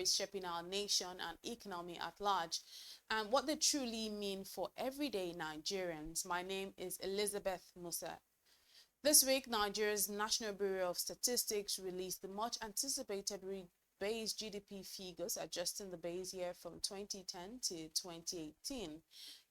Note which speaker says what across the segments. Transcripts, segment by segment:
Speaker 1: stories shaping our nation and economy at large, and what they truly mean for everyday Nigerians. My name is Elizabeth Musa. This week, Nigeria's National Bureau of Statistics released the much anticipated base GDP figures, adjusting the base year from 2010 to 2018.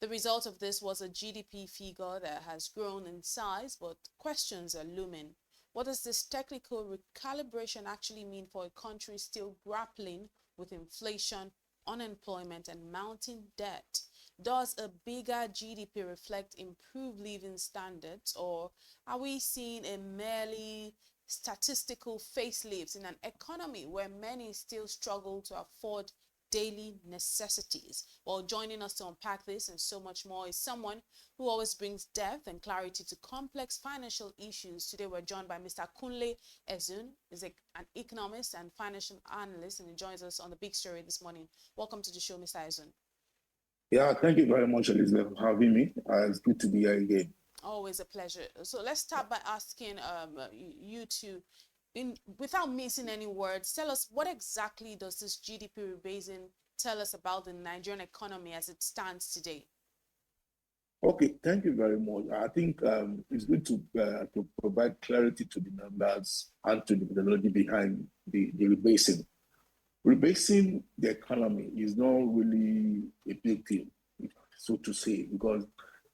Speaker 1: The result of this was a GDP figure that has grown in size, but questions are looming. What does this technical recalibration actually mean for a country still grappling with inflation, unemployment, and mounting debt? Does a bigger GDP reflect improved living standards, or are we seeing a merely statistical facelift in an economy where many still struggle to afford daily necessities? Well, joining us to unpack this and so much more is someone who always brings depth and clarity to complex financial issues. Today, we're joined by Mr. Kunle Ezun, is an economist and financial analyst, and he joins us on the big story this morning. Welcome to the show, Mr. Ezun.
Speaker 2: Yeah, thank you very much, Elizabeth, for having me. It's good to be here again.
Speaker 1: Always a pleasure. So let's start by asking you to, without missing any words, tell us what exactly does this GDP rebasing tell us about the Nigerian economy as it stands today?
Speaker 2: Okay, thank you very much. I think it's good to provide clarity to the numbers and to the methodology behind the rebasing. Rebasing the economy is not really a big deal, so to say, because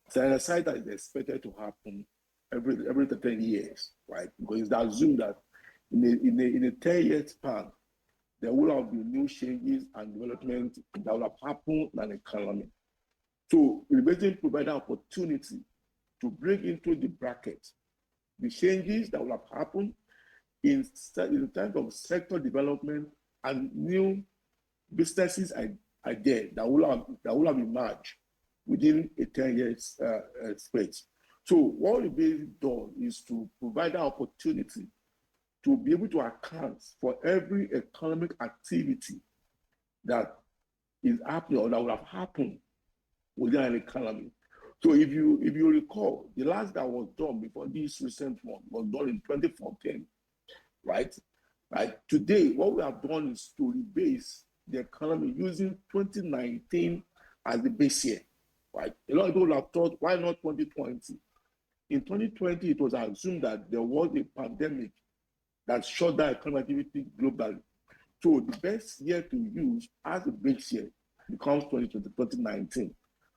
Speaker 2: it's an exercise that is expected to happen every 10 years, right? Because it's assumed that in a 10-year span, there will have been new changes and development that will have happened in the economy. So rebasing provides an opportunity to bring into the bracket the changes that will have happened in terms of sector development and new businesses idea that will have emerged within a 10-year space. So what rebasing does is to provide an opportunity to be able to account for every economic activity that is happening or that will have happened within an economy. So if you recall, the last that was done before this recent one was done in 2014, right? Right. Today, what we have done is to rebase the economy using 2019 as the base year, right? A lot of people have thought, why not 2020? In 2020, it was assumed that there was a pandemic that shut down economic activity globally. So the best year to use as a base year becomes 2019.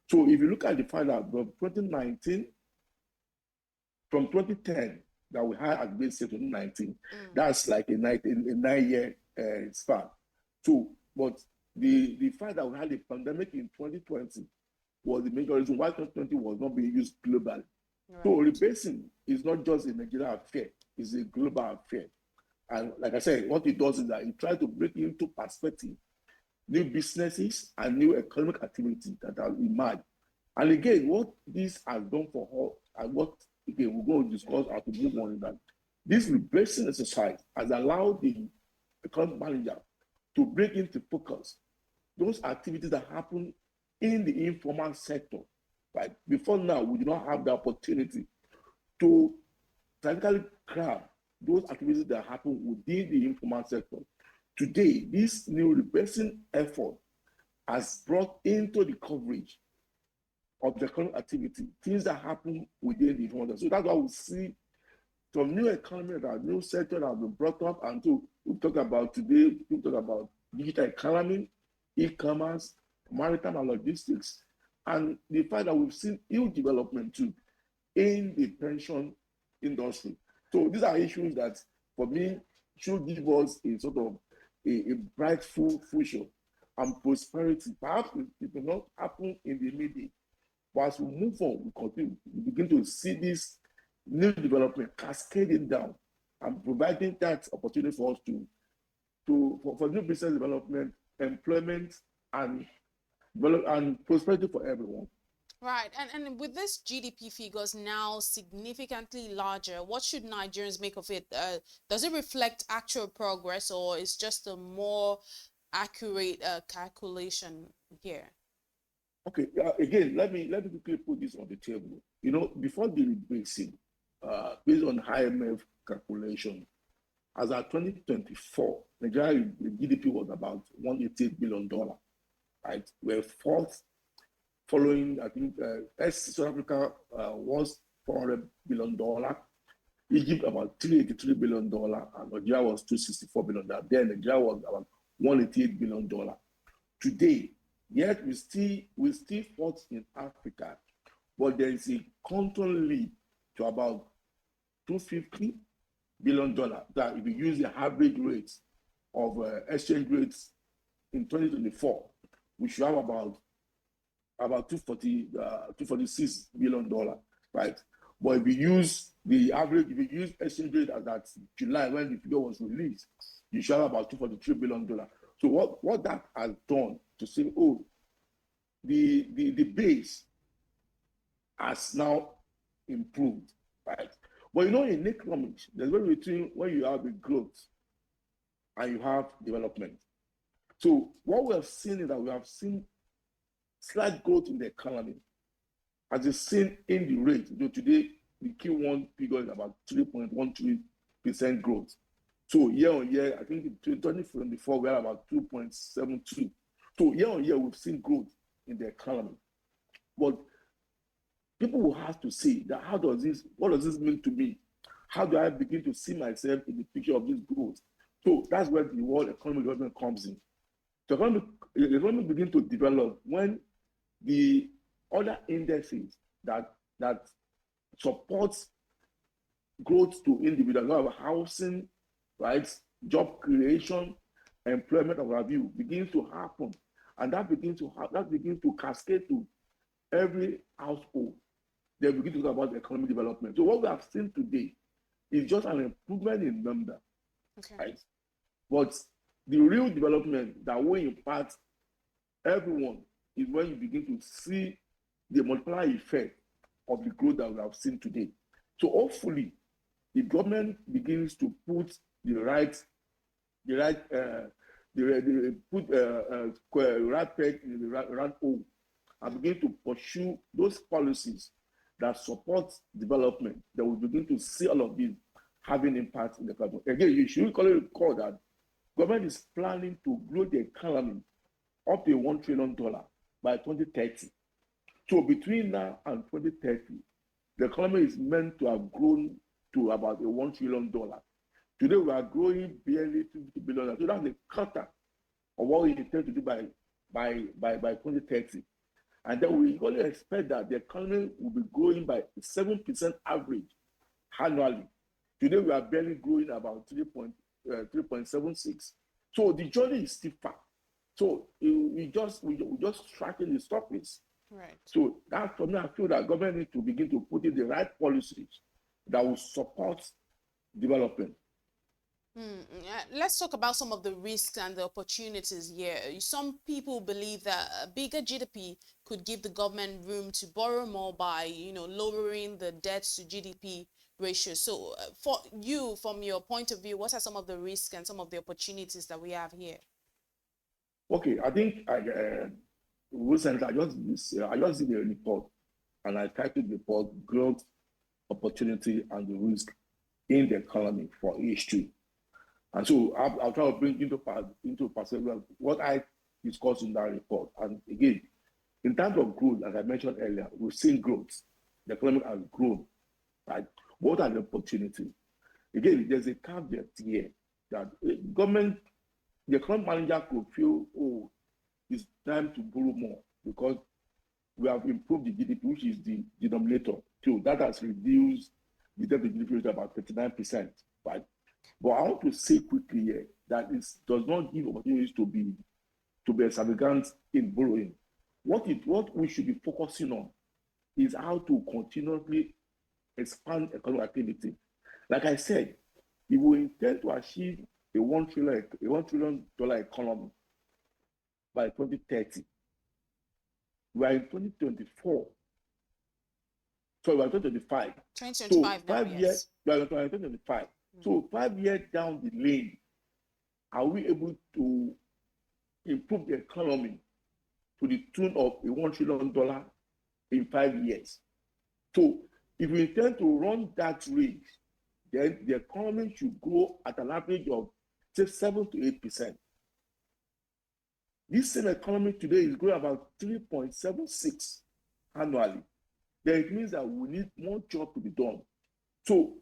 Speaker 2: So if you look at the fact that from 2019, from 2010, that we had at base year 2019, that's like a 9-year span. So, but the fact that we had a pandemic in 2020 was the major reason why 2020 was not being used globally. Right. So rebasing is not just a Nigerian affair, it's a global affair. And like I said, what it does is that it tries to bring into perspective new businesses and new economic activity that have emerged. And again, what this has done for all, and what again we're going to discuss how to move on, is that this rebasing exercise has allowed the economic manager to bring into focus those activities that happen in the informal sector. Right? Before now, we do not have the opportunity to technically grab those activities that happen within the informal sector. Today, this new rebasing effort has brought into the coverage of the economic activity things that happen within the informal sector. So that's why we see some new economy, that new sector that have been brought up, and so we talk about today, we talk about digital economy, e-commerce, maritime and logistics, and the fact that we've seen huge development too in the pension industry. So these are issues that, for me, should give us a sort of a bright future and prosperity. Perhaps it will not happen in the immediate, but as we move on, we continue, we begin to see this new development cascading down and providing that opportunity for us for new business development, employment, and prosperity for everyone.
Speaker 1: Right. And with this GDP figures now significantly larger, what should Nigerians make of it? Does it reflect actual progress, or is just a more accurate calculation here?
Speaker 2: Okay. Again, let me quickly put this on the table. You know, before the rebasing, based on IMF calculation, as of 2024, Nigeria GDP was about $188 billion, right? We're fourth, following, I think, South Africa was $400 billion, Egypt about $383 billion, and Nigeria was $264 billion. Then Nigeria was about $188 billion. Today, yet we still fought in Africa, but there is a quantum leap to about $250 billion. That if you use the average rates of exchange rates in 2024, we should have about $246 billion, right? But if you use the average, if you use exchange rate as that July when the figure was released, you should have about $243 billion. So what that has done to say, oh, the base has now improved, right? But in economics, there's a difference between when you have the growth and you have development. So what we have seen is that we have seen slight growth in the economy, as is seen in the rate. Today, the Q1 figure is about 3.13% growth. So year on year, I think in 2024, we are about 2.72. So year on year, we've seen growth in the economy. But people will have to say that what does this mean to me? How do I begin to see myself in the picture of this growth? So that's where the world economic development comes in. The economy begins to develop when the other indices that supports growth to individuals, housing, right, job creation, employment of our view begins to happen, and that begins to cascade to every household. They begin to talk about economic development. So what we have seen today is just an improvement in number, right? But the real development that will impact everyone is when you begin to see the multiplier effect of the growth that we have seen today. So hopefully, the government begins to put the right peg in the right hole and begin to pursue those policies that support development, that we begin to see all of these having impact in the country. Again, you should recall that government is planning to grow the economy up to $1 trillion by 2030. So between now and 2030, the economy is meant to have grown to about $1 trillion. Today, we are growing barely $50 billion. So that's a quarter of what we intend to do by 2030. And then we only expect that the economy will be growing by 7% average annually. Today, we are barely growing about 3.76. So the journey is still far. So we just tracking the surface.
Speaker 1: Right.
Speaker 2: So that for me, I feel that government needs to begin to put in the right policies that will support development.
Speaker 1: Let's talk about some of the risks and the opportunities here. Some people believe that a bigger GDP could give the government room to borrow more by, lowering the debt to GDP ratio. So for you, from your point of view, what are some of the risks and some of the opportunities that we have here?
Speaker 2: Okay, I think recently I just did a report, and I titled the report "Growth, Opportunity, and the Risk in the Economy for H2." And so I'll try to bring into perspective what I discussed in that report. And again, in terms of growth, as I mentioned earlier, we've seen growth. The economy has grown, right? What are the opportunities? Again, there's a caveat here that the economic manager could feel, oh, it's time to borrow more because we have improved the GDP, which is the denominator. So that has reduced the debt to GDP rate to about 39%, right? But I want to say quickly here that it does not give opportunities to be extravagant in borrowing. What we should be focusing on is how to continuously expand economic activity. Like I said, if we intend to achieve a $1 trillion economy by 2030, we are in 2024. So we are 2025.
Speaker 1: 2025
Speaker 2: so 5
Speaker 1: now,
Speaker 2: years,
Speaker 1: yes.
Speaker 2: We are in 2025. So 5 years down the lane, are we able to improve the economy to the tune of a $1 trillion in 5 years? So if we intend to run that race, then the economy should grow at an average of say 7 to 8%. This same economy today is growing about 3.76 annually. Then it means that we need more job to be done. So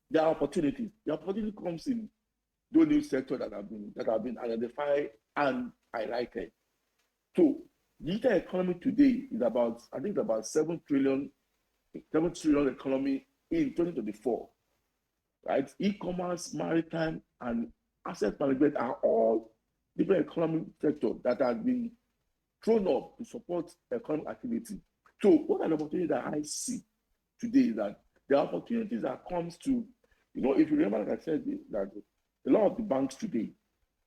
Speaker 2: there are opportunities. The opportunity comes in those new sectors that have been identified and highlighted. So the digital economy today is about, I think, about 7 trillion economy in 2024. Right? E-commerce, maritime, and asset management are all different economic sectors that have been thrown up to support economic activity. So what are the opportunities that I see today is that the opportunities that comes to, if you remember, like I said, that a lot of the banks today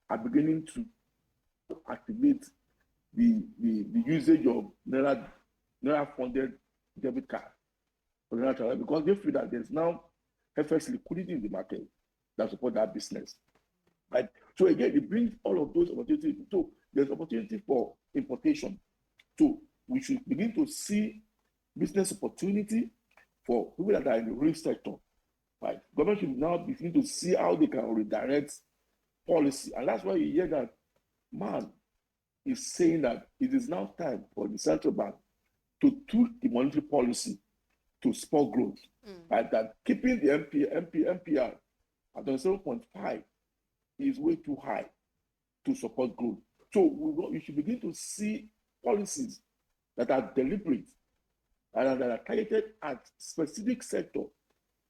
Speaker 2: are beginning to activate the usage of Naira funded debit card because they feel that there's now FX liquidity in the market that support that business. Right? So again, it brings all of those opportunities. So there's opportunity for importation. So we should begin to see business opportunity for people that are in the real sector. Right? Government should now begin to see how they can redirect policy. And that's why you hear that man is saying that it is now time for the central bank to tweak the monetary policy to spur growth. Right? That keeping the MPR at 7.5 is way too high to support growth. So you should begin to see policies that are deliberate and that are targeted at specific sector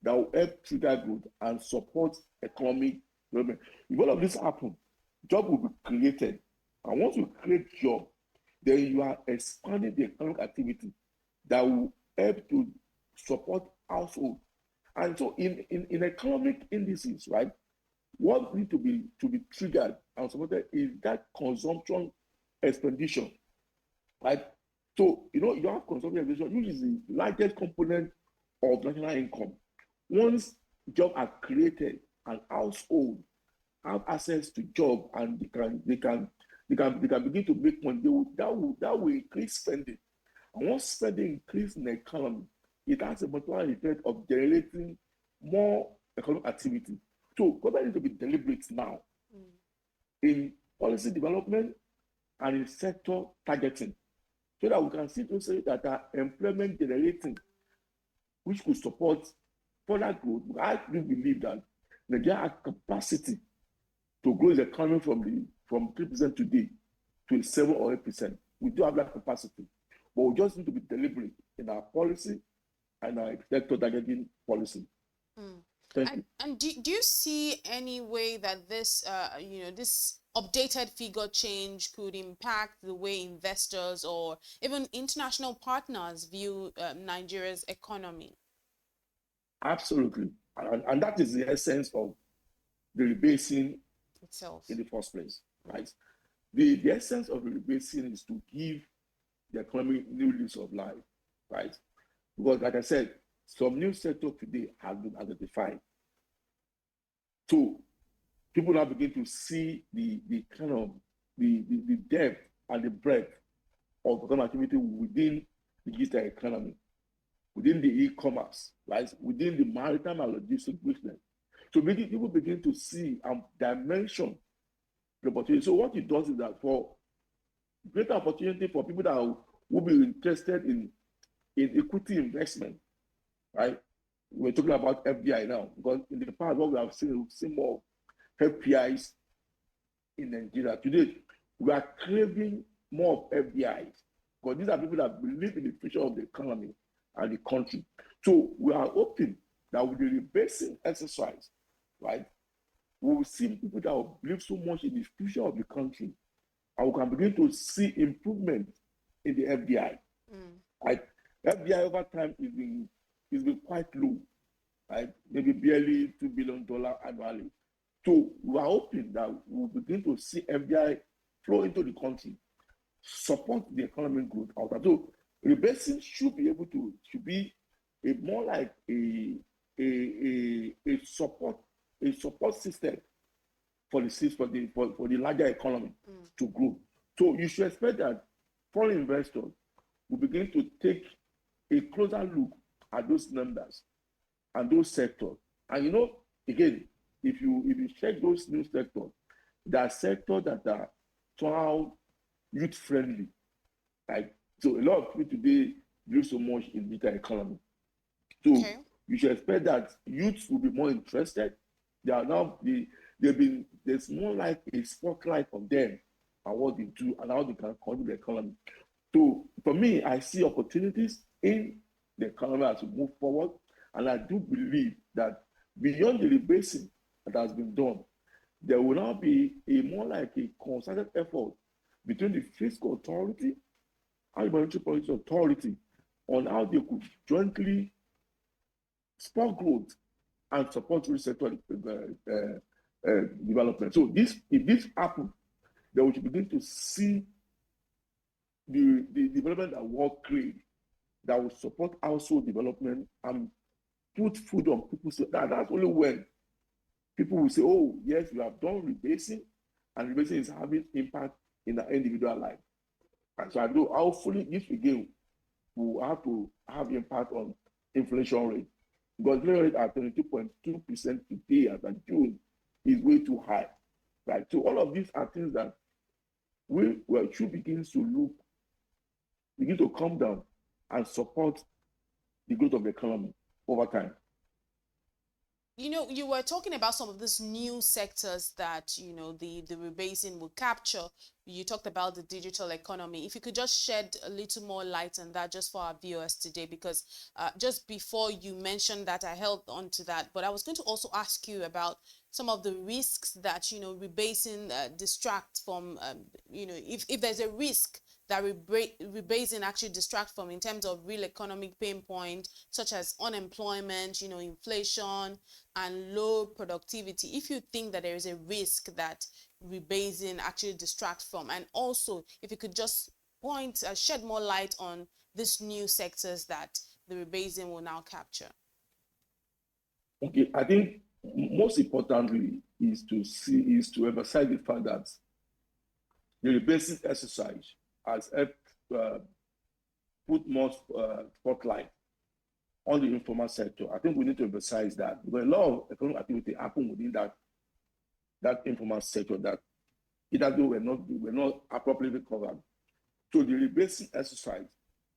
Speaker 2: that will help trigger growth and support economic development. If all of this happen, job will be created. And once you create job, then you are expanding the economic activity that will help to support household. And so in economic indices, right, what needs to be triggered and supported is that consumption expenditure, right? So, you have consumption expenditure, which is the largest component of national income. Once jobs are created and households have access to job and they can begin to make money, that will increase spending. And once spending increases in the economy, it has a multiplier effect of generating more economic activity. So government needs to be deliberate now in policy development and in sector targeting, so that we can see those that are employment generating, which could support further growth. I do believe that Nigeria has capacity to grow the economy from 3% today to 7 or 8%. We do have that capacity, but we just need to be deliberate in our policy and our sector targeting policy.
Speaker 1: And do you see any way that this this updated figure change could impact the way investors or even international partners view Nigeria's economy?
Speaker 2: Absolutely, and that is the essence of the rebasing
Speaker 1: itself
Speaker 2: in the first place, right? The essence of the rebasing is to give the economy new lease of life, right? Because, like I said, some new sector today have been identified. So people now begin to see the kind of the depth and the breadth of economic activity within the digital economy, within the e-commerce, right? Within the maritime and logistics business. So people begin to see and dimension the opportunity. So what it does is that for greater opportunity for people that will be interested in equity investment, right? We're talking about FDI now, because in the past, what we've seen more FPIs in Nigeria. Today, we are craving more of FDIs, because these are people that believe in the future of the economy and the country. So we are hoping that with the rebasing exercise, right, we will see people that will believe so much in the future of the country, and we can begin to see improvement in the FDI. Right? FDI over time is been quite low, right? Maybe barely $2 billion annually. So we are hoping that we'll begin to see FDI flow into the country, support the economic growth out there. So rebasing should be more like a support system for the larger economy to grow. So you should expect that foreign investors will begin to take a closer look at those numbers and those sectors And again, if you check those new sectors, there are sectors that are somehow youth friendly. Like, so a lot of people today do so much in digital economy. So
Speaker 1: Okay.
Speaker 2: you should expect that youths will be more interested. They are now there's more like a spotlight on them and what they do and how they can contribute the economy. So for me, I see opportunities in the economy as we move forward, and I do believe that beyond the rebasing that has been done, there will now be a more like a concerted effort between the fiscal authority and the monetary policy authority on how they could jointly spur growth and support real sector development. So if this happens, then we should begin to see the development that work create that will support household development and put food on people's table. That's only when people will say, oh, yes, we have done rebasing, and rebasing is having impact in the individual life. And so I know hopefully this again will have to have impact on inflation rate. Because inflation rate at 22.2% today as of June is way too high. Right? So all of these are things that we should begin to come down and support the growth of the economy over time.
Speaker 1: You were talking about some of these new sectors that, the rebasing will capture. You talked about the digital economy. If you could just shed a little more light on that just for our viewers today, because just before you mentioned that, I held on to that. But I was going to also ask you about some of the risks that, rebasing distract from, if there's a risk that rebasing actually distract from in terms of real economic pain point, such as unemployment, inflation, and low productivity, if you think that there is a risk that rebasing actually distract from. And also, if you could just shed more light on these new sectors that the rebasing will now capture.
Speaker 2: Okay, I think most importantly is to emphasize the fact that the rebasing exercise has helped put more spotlight on the informal sector. I think we need to emphasize that because a lot of economic activity happen within that informal sector that either though were not appropriately covered. So the rebasing exercise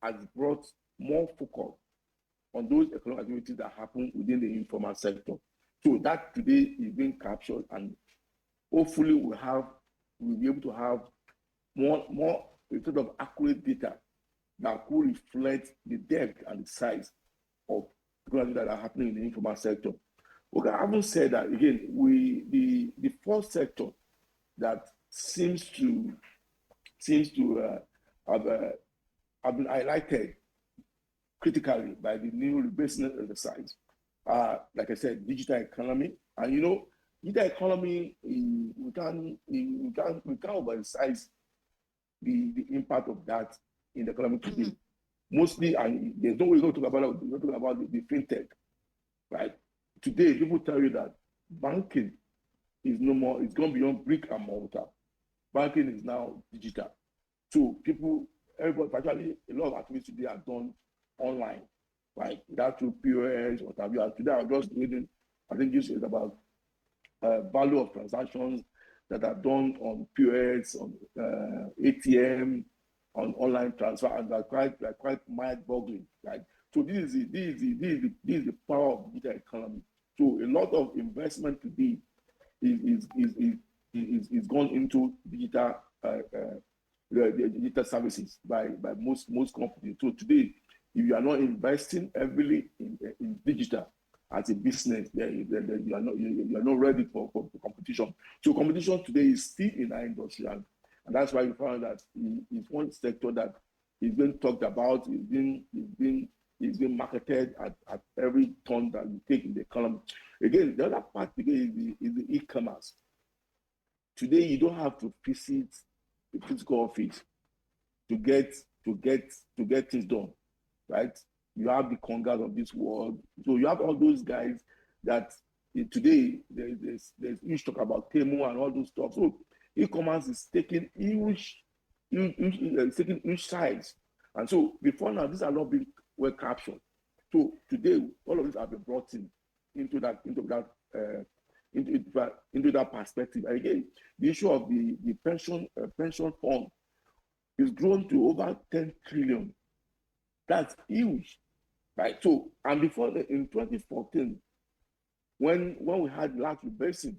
Speaker 2: has brought more focus on those economic activities that happen within the informal sector. So that today is being captured, and hopefully we'll be able to have more sort of accurate data that could reflect the depth and the size of economic that are happening in the informal sector. Okay, I haven't said that again. The fourth sector that seems to have been highlighted critically by the new rebasing exercise. Like I said, digital economy, and digital economy, we can't overemphasize the impact of that in the economy today. Mm-hmm. Mostly, and there's no way to talk about it. We're talking about the fintech, right? Today, people tell you that banking is no more, it's gone beyond brick and mortar. Banking is now digital. So everybody, actually, a lot of activities today are done online, right? That through POS or whatever. And today, I was just reading, I think this is about value of transactions that are done on POS, on ATM, on online transfer, and they're quite mind-boggling, right? So this is the power of digital economy. So a lot of investment today is gone into digital digital services by most companies. So today, if you are not investing heavily in digital as a business, then you are not ready for competition. So competition today is still in our industry, and that's why you found that it's one sector that is being talked about, is being marketed at every turn that you take in the economy. Again, the other part again is the e-commerce. Today, you don't have to visit the physical office to get things done, right? You have the Congas of this world. So you have all those guys that today there's huge talk about Temu and all those stuff. So e-commerce is taking huge size. And so before now, these are not being well captured. So today, all of these have been brought in. into that perspective. And again, the issue of the pension fund is grown to over 10 trillion. That's huge, right? So, and in 2014, when we had last rebasing,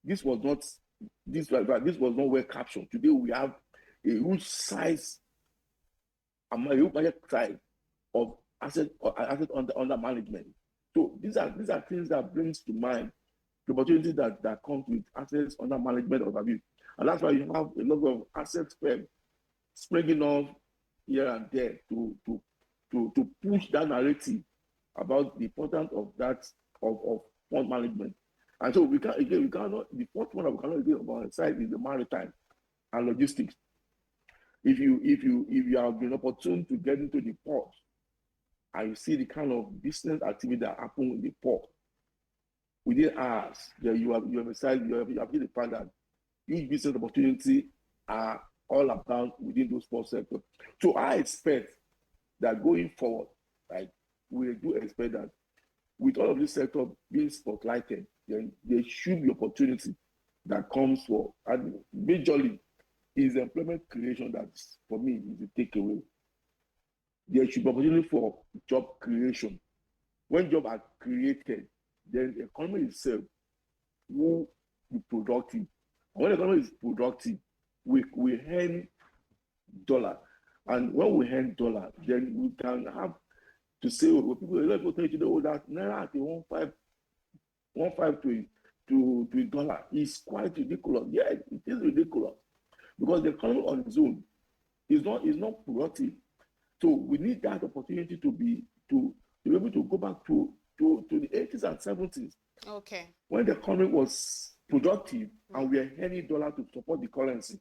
Speaker 2: this was not well captured. Today we have a huge size of asset under management. So these are things that brings to mind the opportunity that comes with assets under management of abuse. And that's why you have a lot of assets springing off here and there to push that narrative about the importance of that of fund management. And so we cannot, the fourth one that we cannot do about side is the maritime and logistics. If you have been opportune to get into the port and you see the kind of business activity that happen in the port, within hours, you have seen the fact that these business opportunity are all about within those port sectors. So I expect that going forward, right, we do expect that with all of this sector being spotlighted, then there should be opportunity that comes for, and majorly is employment creation that, for me, is the takeaway. There should be opportunity for job creation. When jobs are created, then the economy itself will be productive. And when the economy is productive, we earn dollar. And when we earn dollar, then we can have to say, well, people tell you that naira at 1.5 to $1 is quite ridiculous. Yeah, it is ridiculous because the economy on its own is not productive. So we need that opportunity to be able to go back to the 80s and 70s.
Speaker 1: Okay.
Speaker 2: When the economy was productive and we are earning dollar to support the currency.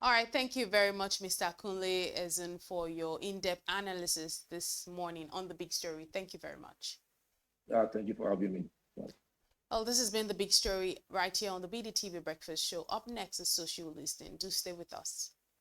Speaker 1: All right, thank you very much, Mr. Kunle Ezin, for your in-depth analysis this morning on The Big Story. Thank you very much.
Speaker 2: Thank you for having me.
Speaker 1: Well, this has been The Big Story right here on the BDTV Breakfast Show. Up next is Social Listening. Do stay with us.